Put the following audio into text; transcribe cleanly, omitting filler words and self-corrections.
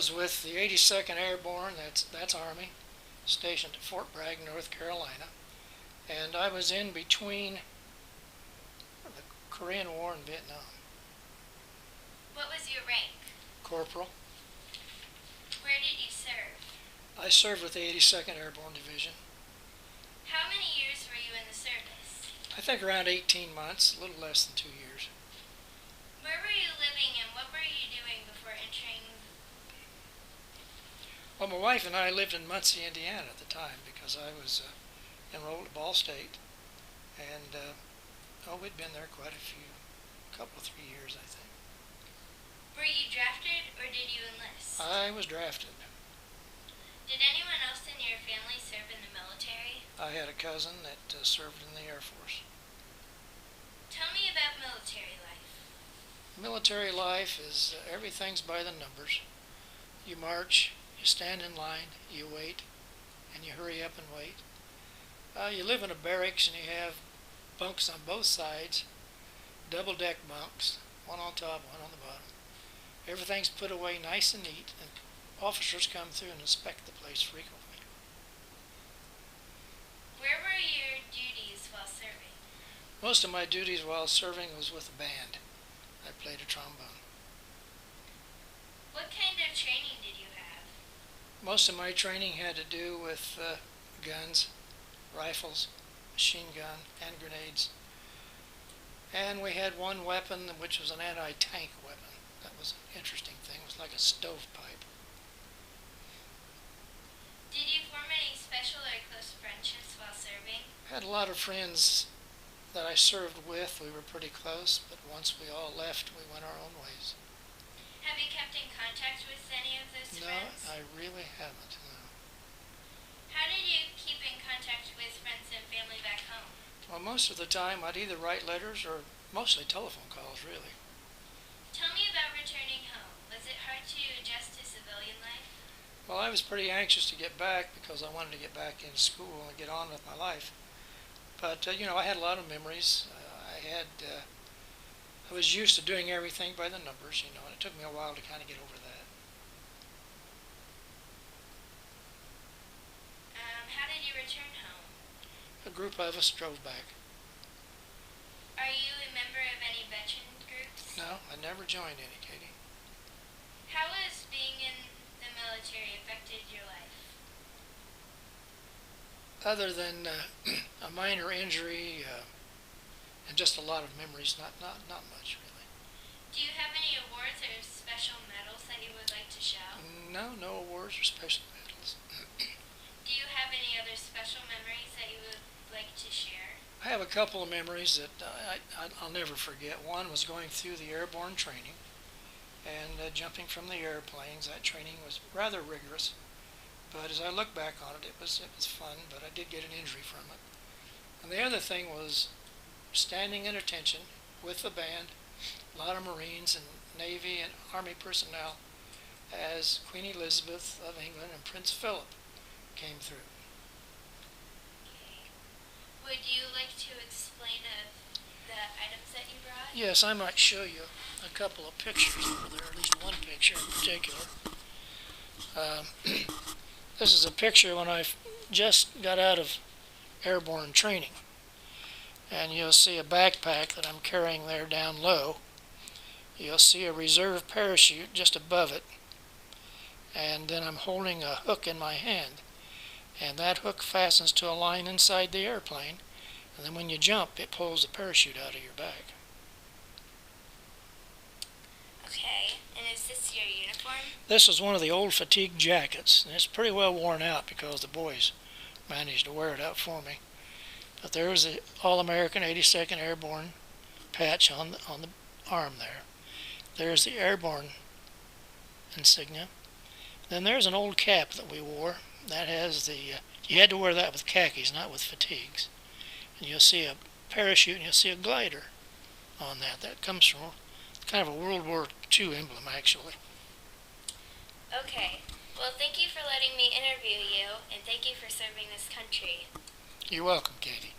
was with the 82nd Airborne, that's Army, stationed at Fort Bragg, North Carolina. And I was in between the Korean War and Vietnam. What was your rank? Corporal. Where did you serve? I served with the 82nd Airborne Division. How many years were you in the service? I think around 18 months, a little less than 2 years. Where were you living and what were you doing before entering? Well, my wife and I lived in Muncie, Indiana at the time because I was enrolled at Ball State. And we'd been there quite a couple of 3 years, I think. Were you drafted or did you enlist? I was drafted. Did anyone else in your family serve in the military? I had a cousin that served in the Air Force. Tell me about military life. Military life is everything's by the numbers. You march, you stand in line, you wait, and you hurry up and wait. You live in a barracks and you have bunks on both sides, double-deck bunks, one on top, one on the bottom. Everything's put away nice and neat, and officers come through and inspect the place frequently. Where were your duties while serving? Most of my duties while serving was with a band. I played a trombone. What kind of training did you have? Most of my training had to do with guns, rifles, machine gun, and grenades. And we had one weapon which was an anti-tank weapon. That was an interesting thing. It was like a stovepipe. Did you form any special or close friendships while serving? I had a lot of friends that I served with. We were pretty close, but once we all left, we went our own ways. Have you kept in contact with any of those friends? No, I really haven't, no. How did you keep in contact with friends and family back home? Well, most of the time I'd either write letters or mostly telephone calls, really. Tell me about returning home. Was it hard to adjust to civilian life? Well, I was pretty anxious to get back because I wanted to get back in school and get on with my life. But, I had a lot of memories. I was used to doing everything by the numbers, and it took me a while to kind of get over that. How did you return home? A group of us drove back. Are you a member of any veteran groups? No, I never joined any, Katie. How has being in the military affected your life? Other than a minor injury and just a lot of memories, not much, really. Do you have any awards or special medals that you would like to show? No awards or special medals. Do you have any other special memories that you would like to share? I have a couple of memories that I'll never forget. One was going through the airborne training and jumping from the airplanes. That training was rather rigorous, but as I look back on it, it was fun, but I did get an injury from it. And the other thing was standing at attention with the band, a lot of Marines and Navy and Army personnel, as Queen Elizabeth of England and Prince Philip came through. Okay. Would you like to explain the items that you brought? Yes, I might show you a couple of pictures over there, at least one picture in particular. This is a picture when I just got out of airborne training. And you'll see a backpack that I'm carrying there down low. You'll see a reserve parachute just above it. And then I'm holding a hook in my hand. And that hook fastens to a line inside the airplane. And then when you jump, it pulls the parachute out of your back. Okay, and is this your uniform? This is one of the old fatigue jackets. And it's pretty well worn out because the boys managed to wear it out for me. But there's the All-American 82nd Airborne patch on the arm there. There's the Airborne insignia. Then there's an old cap that we wore. That has you had to wear that with khakis, not with fatigues. And you'll see a parachute and you'll see a glider on that. That comes from kind of a World War II emblem, actually. Okay. Well, thank you for letting me interview you, and thank you for serving this country. You're welcome, Katie.